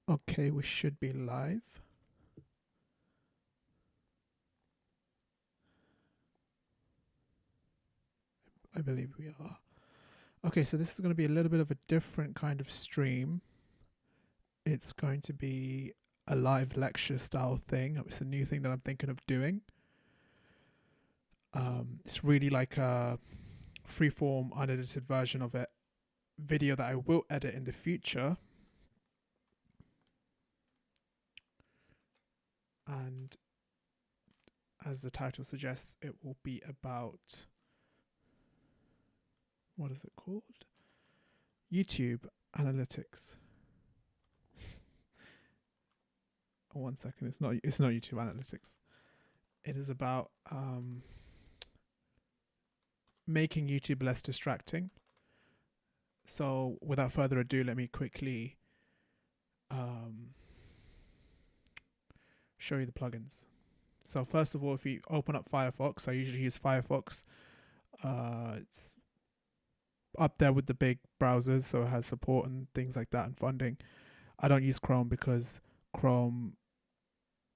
Okay, we should be live. I believe we are. Okay, so this is going to be a little bit of a different kind of stream. It's going to be a live lecture style thing. It's a new thing that I'm thinking of doing. It's really like a freeform, unedited version of it. Video that I will edit in the future. And as the title suggests, it will be about, what is it called? YouTube analytics. 1 second, it's not YouTube analytics. It is about making YouTube less distracting. So without further ado, let me quickly show you the plugins. So first of all, if you open up Firefox, I usually use Firefox. It's up there with the big browsers, so it has support and things like that and funding. I don't use Chrome because Chrome,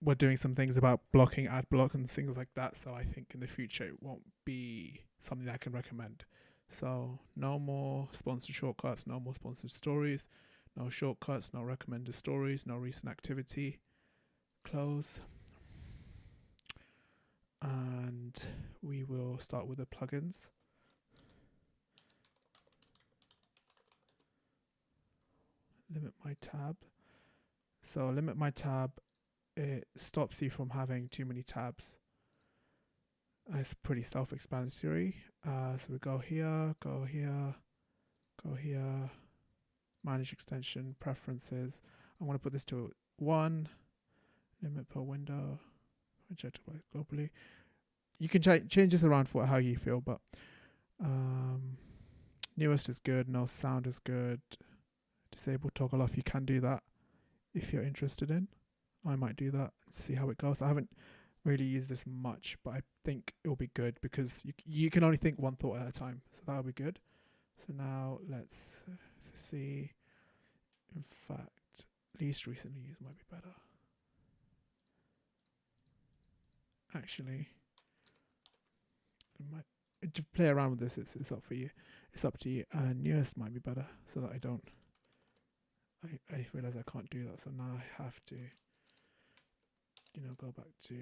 we're doing some things about blocking ad block and things like that. So I think in the future it won't be something that I can recommend. So no more sponsored shortcuts, no more sponsored stories, no shortcuts, no recommended stories, no recent activity. Close. And we will start with the plugins. Limit my tab. So limit my tab, it stops you from having too many tabs. It's pretty self-explanatory. So we go here, go here, go here, manage extension, preferences. I want to put this to 1, limit per window, rejected by globally. You can change this around for how you feel, but newest is good, no sound is good. Disable toggle off, you can do that if you're interested in. I might do that and see how it goes. I haven't really used this much, but I think it'll be good because you can only think one thought at a time, so that'll be good. So now let's see. In fact, least recently used might be better. Actually, to play around with this, it's up for you. It's up to you. And newest might be better, so that I don't. I realize I can't do that, so now I have to, go back to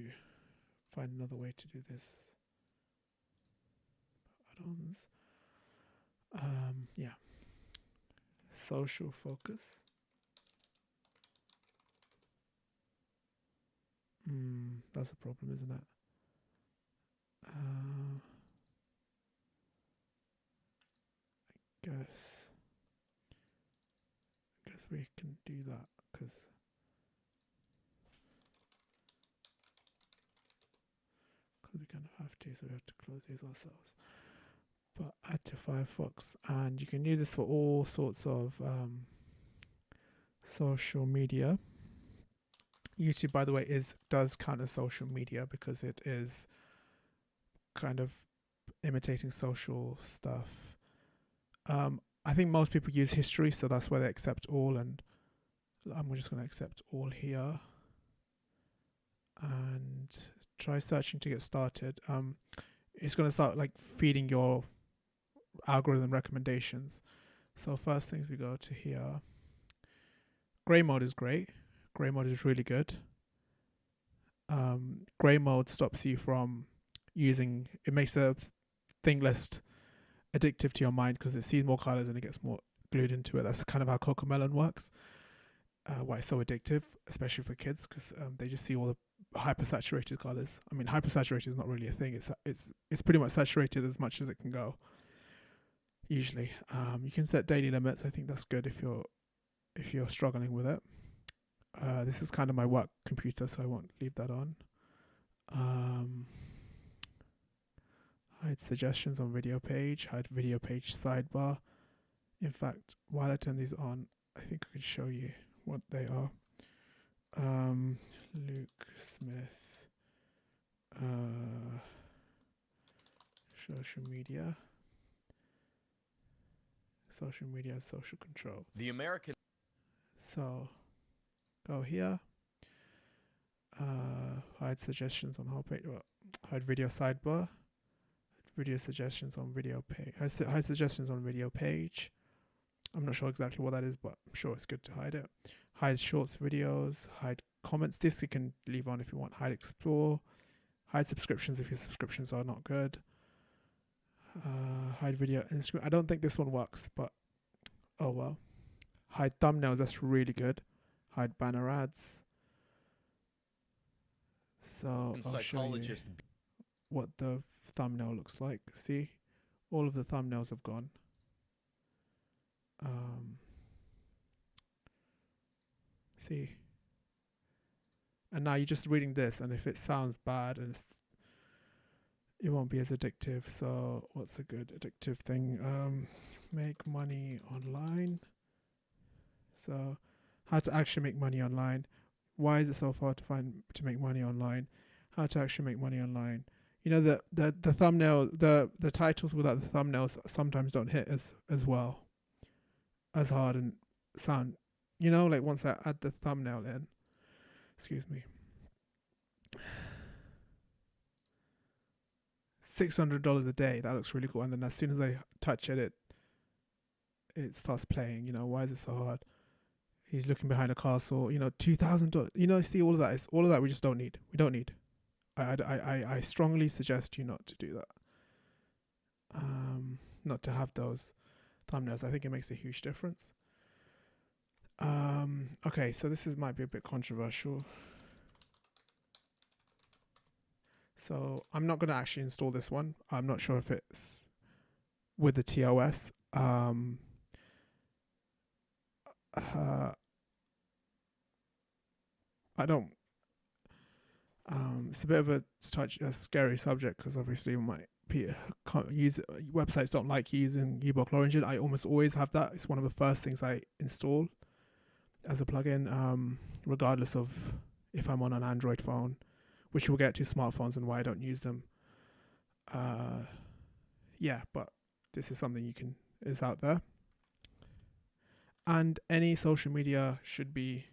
find another way to do this. Add-ons. Yeah. Social focus. That's a problem, isn't it? I guess we can do that because we kind of have to, so we have to close these ourselves. But add to Firefox, and you can use this for all sorts of social media. YouTube, by the way, does count as social media because it is kind of imitating social stuff. I think most people use history, so that's why they accept all, and I'm just going to accept all here and try searching to get started. It's going to start like feeding your algorithm recommendations. So first things, we go to here. Gray mode is great. Gray mode is really good. Gray mode stops you from using, it makes a thing less addictive to your mind because it sees more colors and it gets more glued into it. That's kind of how Cocomelon works. Why it's so addictive, especially for kids, because they just see all the hypersaturated colors. I mean, hypersaturated is not really a thing. It's pretty much saturated as much as it can go. Usually, you can set daily limits. I think that's good if you're struggling with it. This is kind of my work computer, so I won't leave that on. Hide suggestions on video page, hide video page sidebar. In fact, while I turn these on, I think I can show you what they are. Luke Smith, social media, social control. The American. So Go here. Hide suggestions on homepage. Well, hide video sidebar. Video suggestions on video page. Hide suggestions on video page. I'm not sure exactly what that is, but I'm sure it's good to hide it. Hide shorts videos. Hide comments. This you can leave on if you want. Hide explore. Hide subscriptions if your subscriptions are not good. Hide video Instagram. I don't think this one works, but oh well. Hide thumbnails. That's really good. Hide banner ads. So I'll show you what the thumbnail looks like. See, all of the thumbnails have gone. See, and now you're just reading this, and if it sounds bad, and it won't be as addictive. So what's a good addictive thing? Make money online. So how to actually make money online. Why is it so hard to make money online? How to actually make money online. You know, the thumbnail, the titles without the thumbnails sometimes don't hit as well, as hard and sound. You know, like once I add the thumbnail in, excuse me, $600 a day. That looks really cool. And then as soon as I touch it, it starts playing. You know, why is it so hard? He's looking behind a castle. You know, $2,000. You know, see all of that. It's all of that we just don't need. We don't need. I strongly suggest you not to do that. Not to have those thumbnails. I think it makes a huge difference. Okay, so this might be a bit controversial. So I'm not going to actually install this one. I'm not sure if it's with the TOS. I don't. It's a bit of a scary subject because obviously can't use websites don't like using ebook origin. I almost always have that. It's one of the first things I install as a plugin, regardless of if I'm on an Android phone, which we'll get to smartphones and why I don't use them. Yeah, but this is something is out there. And any social media should be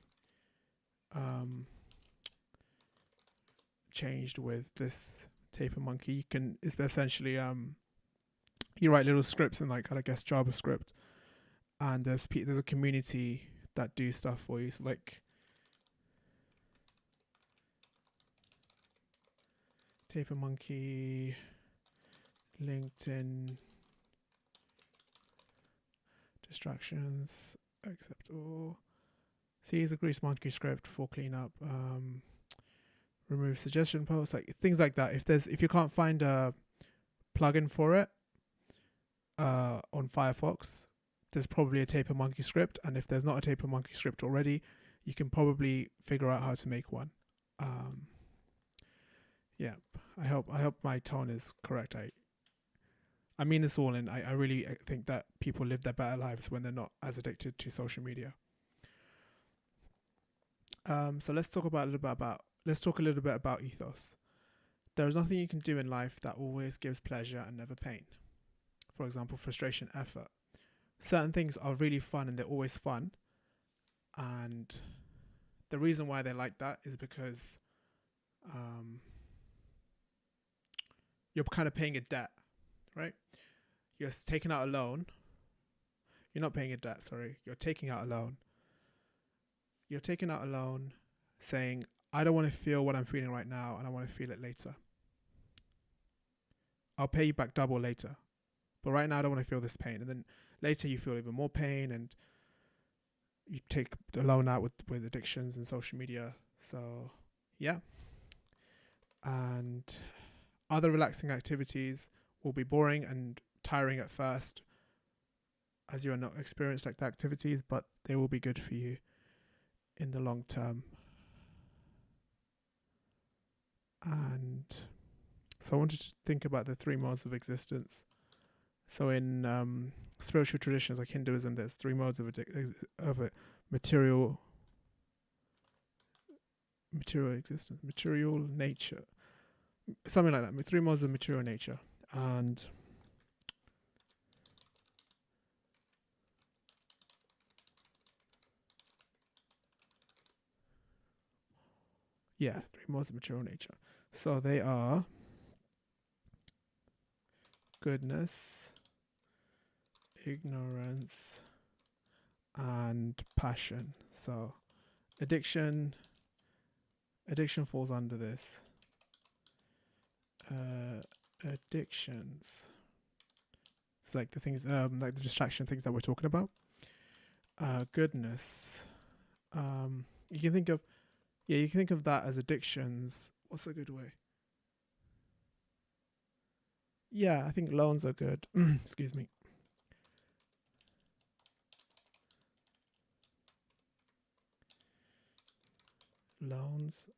changed with this taper monkey. It's essentially you write little scripts in like, I guess, JavaScript, and there's a community that do stuff for you. So like taper monkey, LinkedIn, distractions, accept all. See, it's a grease monkey script for cleanup. Remove suggestion posts, like things like that. If you can't find a plugin for it on Firefox, there's probably a taper monkey script, and if there's not a taper monkey script already, you can probably figure out how to make one. Yeah, I hope my tone is correct. I mean this all in. I really think that people live their better lives when they're not as addicted to social media. So let's talk a little bit about ethos. There is nothing you can do in life that always gives pleasure and never pain. For example, frustration, effort. Certain things are really fun and they're always fun. And the reason why they're like that is because you're kind of paying a debt, right? You're taking out a loan. You're not paying a debt, sorry. You're taking out a loan. You're taking out a loan saying, I don't want to feel what I'm feeling right now and I want to feel it later. I'll pay you back double later. But right now I don't want to feel this pain. And then later you feel even more pain and you take the loan out with addictions and social media. So yeah. And other relaxing activities will be boring and tiring at first as you are not experienced like the activities, but they will be good for you in the long term. And so I wanted to think about the 3 modes of existence. So in spiritual traditions like Hinduism, there's 3 modes of material existence, material nature, something like that. 3 modes of material nature. And Yeah, three modes of material nature. So they are goodness, ignorance, and passion. So addiction falls under this. Addictions. It's like the things, like the distraction things that we're talking about. Goodness. You can think of, you can think of that as addictions. What's a good way? Yeah, I think loans are good. Excuse me. Loans.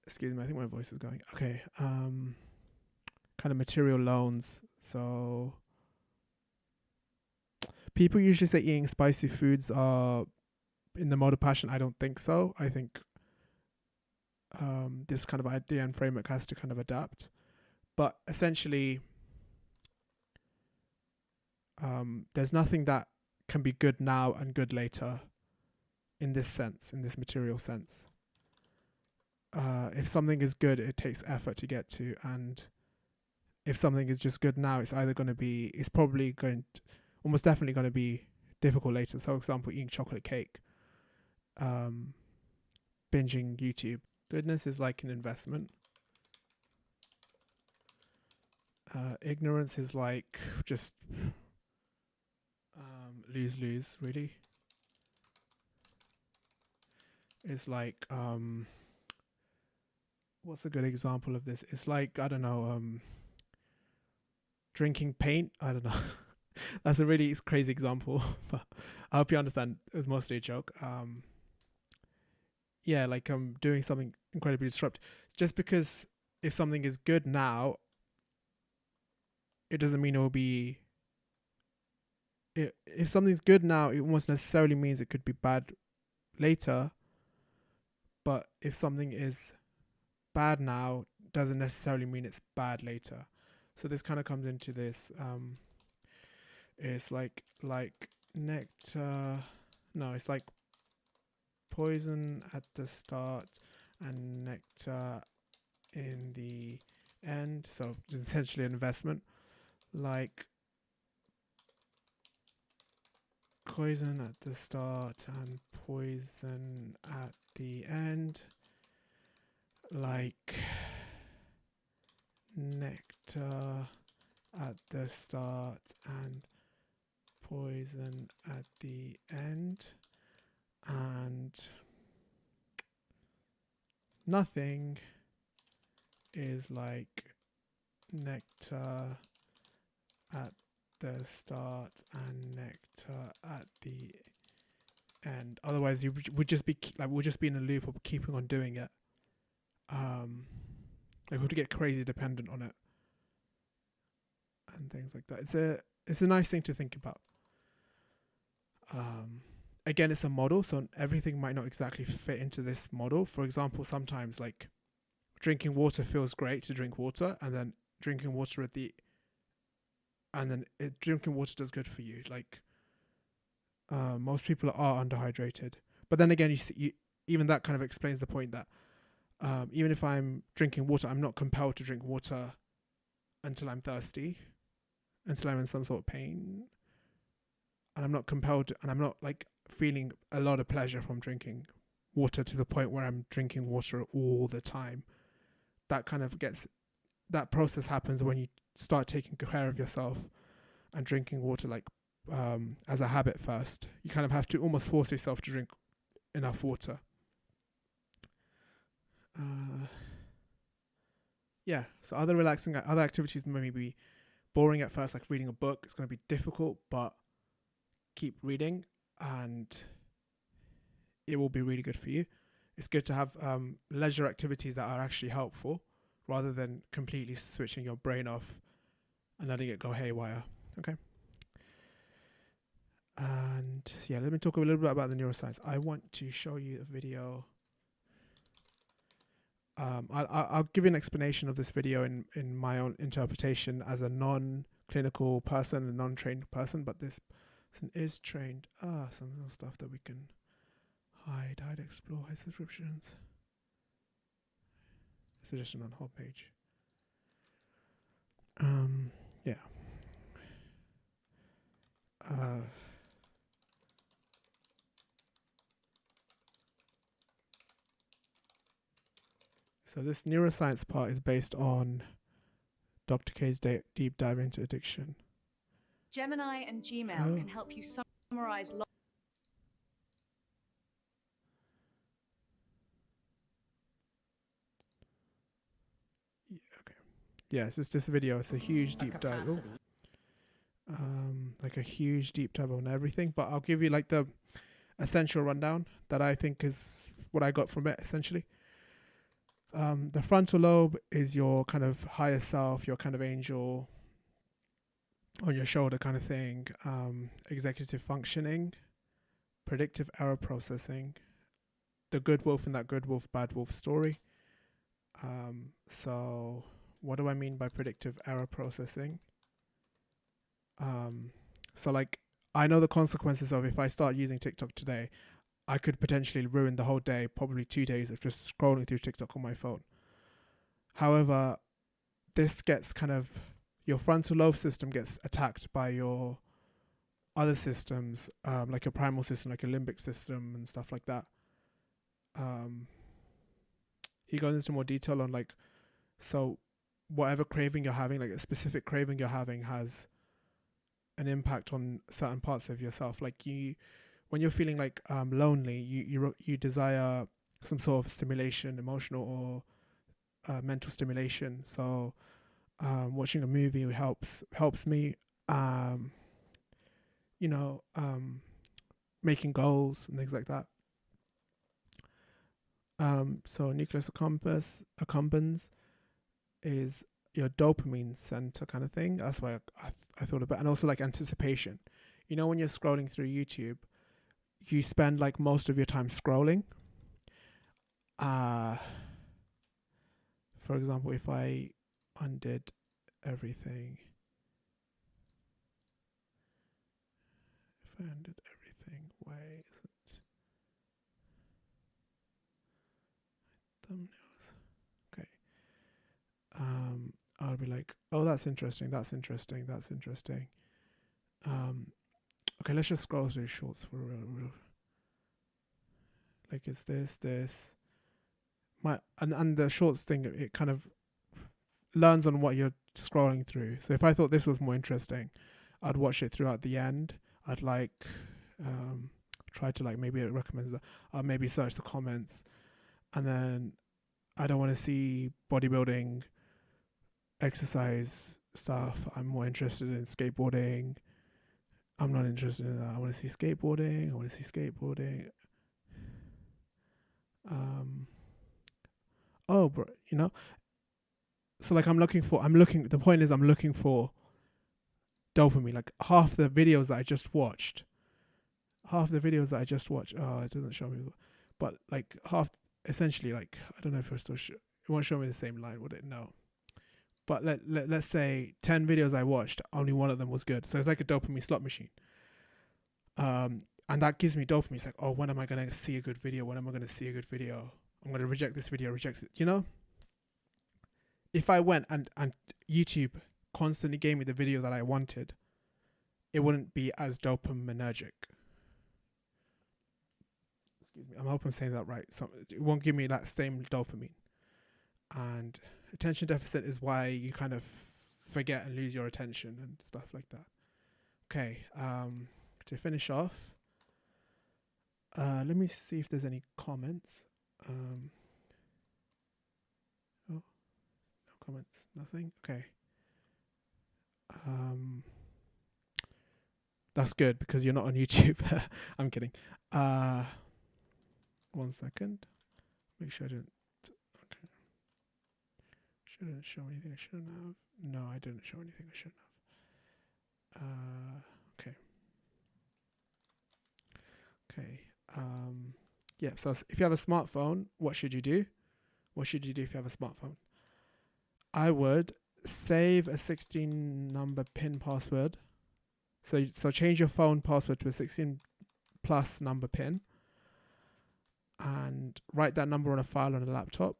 Excuse me, I think my voice is going. Okay. Kind of material loans. So people usually say eating spicy foods are in the mode of passion. I don't think so. I think this kind of idea and framework has to kind of adapt. But essentially, there's nothing that can be good now and good later in this sense, in this material sense. If something is good, it takes effort to get to. And if something is just good now, it's probably almost definitely going to be difficult later. So, for example, eating chocolate cake, binging YouTube. Goodness is like an investment. Ignorance is like just lose, really. It's like, what's a good example of this? It's like, I don't know, drinking paint. I don't know. That's a really crazy example, but I hope you understand. It was mostly a joke. Yeah, like doing something incredibly disruptive. Just because if something is good now, it doesn't mean it will be. If something's good now, it almost necessarily means it could be bad later. But if something is bad now, doesn't necessarily mean it's bad later. So this kind of comes into this. It's like nectar. No, it's like poison at the start and nectar in the end. So it's essentially an investment. Like poison at the start and poison at the end. Like nectar at the start and poison at the end, and nothing is like nectar at the start and nectar at the end. Otherwise, you would just be we'll just be in a loop of keeping on doing it. Like we would get crazy dependent on it and things like that. It's a nice thing to think about. Again, it's a model, so everything might not exactly fit into this model. For example, sometimes like drinking water feels great to drink water, and then drinking water drinking water does good for you. Like most people are underhydrated, but then again, even that kind of explains the point that even if I'm drinking water, I'm not compelled to drink water until I'm thirsty, until I'm in some sort of pain, and I'm not compelled and I'm not like feeling a lot of pleasure from drinking water to the point where I'm drinking water all the time. That process happens when you start taking care of yourself and drinking water like as a habit first. You kind of have to almost force yourself to drink enough water. Yeah, so other activities may be boring at first, like reading a book. It's going to be difficult, but keep reading and it will be really good for you. It's good to have leisure activities that are actually helpful rather than completely switching your brain off and letting it go haywire. Okay. And yeah, let me talk a little bit about the neuroscience. I want to show you a video. I'll give you an explanation of this video in my own interpretation as a non-clinical person, a non-trained person, but this person is trained. Some little stuff that we can Hide, explore, hide subscriptions. Suggestion on whole page. Yeah. So this neuroscience part is based on Dr. K's deep dive into addiction. Gemini and Gmail can help you summarize. Yes, it's this video. It's a huge deep dive. Like a huge deep dive on everything. But I'll give you like the essential rundown that I think is what I got from it, essentially. The frontal lobe is your kind of higher self, your kind of angel on your shoulder kind of thing. Executive functioning, predictive error processing, the good wolf in that good wolf, bad wolf story. So what do I mean by predictive error processing? So like I know the consequences of if I start using TikTok today, I could potentially ruin the whole day, probably 2 days of just scrolling through TikTok on my phone. However, this gets kind of, your frontal lobe system gets attacked by your other systems, like your primal system, like your limbic system and stuff like that. He goes into more detail on like, so whatever craving you're having, like a specific craving you're having has an impact on certain parts of yourself. Like when you're feeling like lonely, you desire some sort of stimulation, emotional or mental stimulation. So watching a movie helps me, making goals and things like that. So nucleus accumbens is your dopamine center kind of thing. That's why I thought about, and also like anticipation. You know, when you're scrolling through YouTube, you spend like most of your time scrolling. For example, if I undid everything, why is it thumbnails? Okay. I'll be like, oh, that's interesting. Okay, let's just scroll through shorts for real. Like it's this. And the shorts thing, it kind of learns on what you're scrolling through. So if I thought this was more interesting, I'd watch it throughout the end. I'd like try to like, maybe it recommends that. I'll maybe search the comments, and then I don't want to see bodybuilding, exercise stuff. I'm more interested in skateboarding. I'm not interested in that. I want to see skateboarding. Oh, bro, so like I'm looking, the point is I'm looking for dopamine. Like half the videos that I just watched, oh, it doesn't show me, but like essentially, like, I don't know if it won't show me the same line, would it? No. But let's say 10 videos I watched, only one of them was good. So it's like a dopamine slot machine. And that gives me dopamine. It's like, oh, when am I going to see a good video? I'm going to reject this video, If I went and YouTube constantly gave me the video that I wanted, it wouldn't be as dopaminergic. Excuse me. I hope I'm saying that right. So it won't give me that same dopamine. And attention deficit is why you kind of forget and lose your attention and stuff like that. Okay, to finish off, let me see if there's any comments. Oh, no comments, nothing. Okay. That's good because you're not on YouTube. I'm kidding. 1 second. Make sure I didn't. Okay. Shouldn't show anything I shouldn't have. No, I didn't show anything I shouldn't have. Okay. Okay. Yeah. So if you have a smartphone, what should you do? What should you do if you have a smartphone? I would save a 16-number PIN password. So change your phone password to a 16+ number PIN. and write that number on a file on a laptop,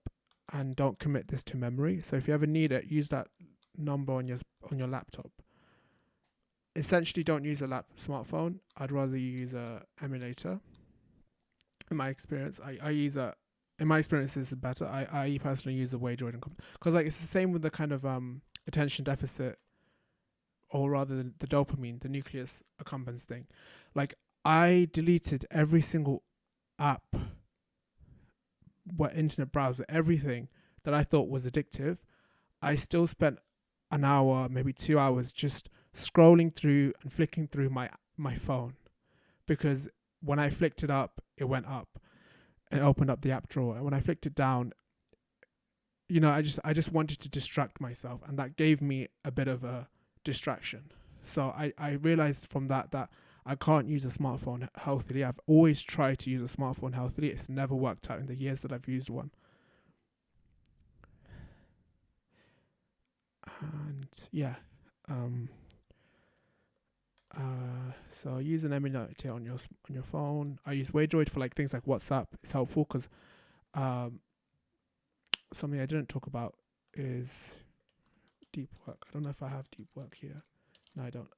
and don't commit this to memory. So if you ever need it, use that number on your laptop. Essentially, don't use a smartphone. I'd rather use a emulator. In my experience, I use a. In my experience, this is better. I personally use a Waydroid because like it's the same with the kind of attention deficit, or rather the dopamine, the nucleus accumbens thing. Like I deleted every single app, what internet browser, everything that I thought was addictive. I still spent an hour, maybe 2 hours, just scrolling through and flicking through my phone, because when I flicked it up, it went up and it opened up the app drawer. And when I flicked it down, I just wanted to distract myself, and that gave me a bit of a distraction. So I realized from that I can't use a smartphone healthily. I've always tried to use a smartphone healthily. It's never worked out in the years that I've used one. And yeah, so use an emulator on your phone. I use Waydroid for like things like WhatsApp. It's helpful because something I didn't talk about is deep work. I don't know if I have deep work here. No, I don't.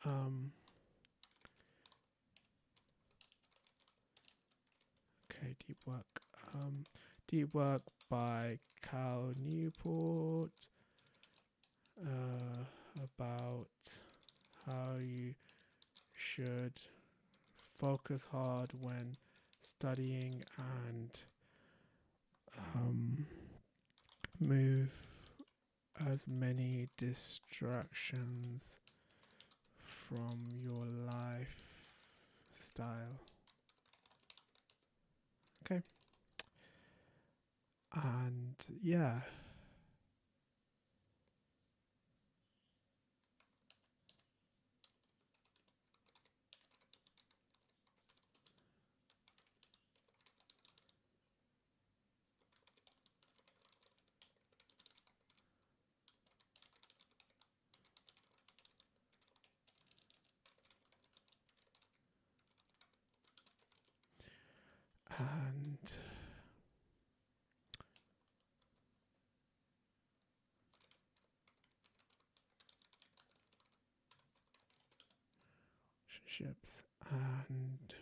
Okay, deep work. Deep work by Cal Newport. About how you should focus hard when studying and move as many distractions from your lifestyle. Okay. And yeah. And relationships and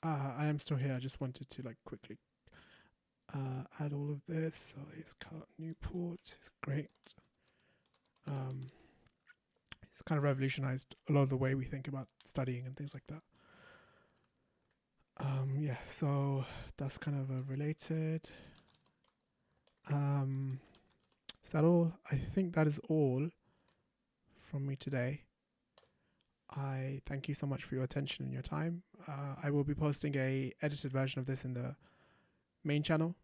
I am still here. I just wanted to like quickly add all of this. So here's Cal Newport. It's great. It's kind of revolutionized a lot of the way we think about studying and things like that. Yeah, so that's kind of related. Is that all? I think that is all from me today. I thank you so much for your attention and your time. I will be posting a edited version of this in the main channel.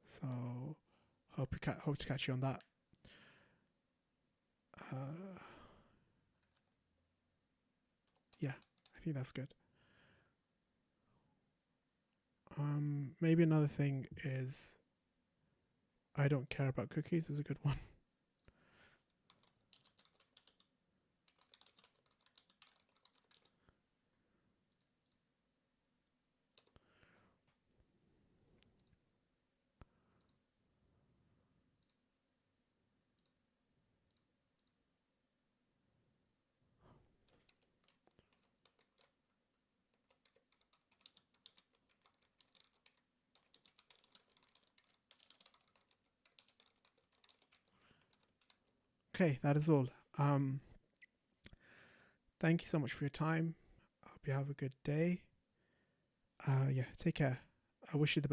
So hope to catch you on that. Yeah, I think that's good. Maybe another thing is I don't care about cookies is a good one. Okay, that is all. Thank you so much for your time. I hope you have a good day. Yeah, take care. I wish you the best.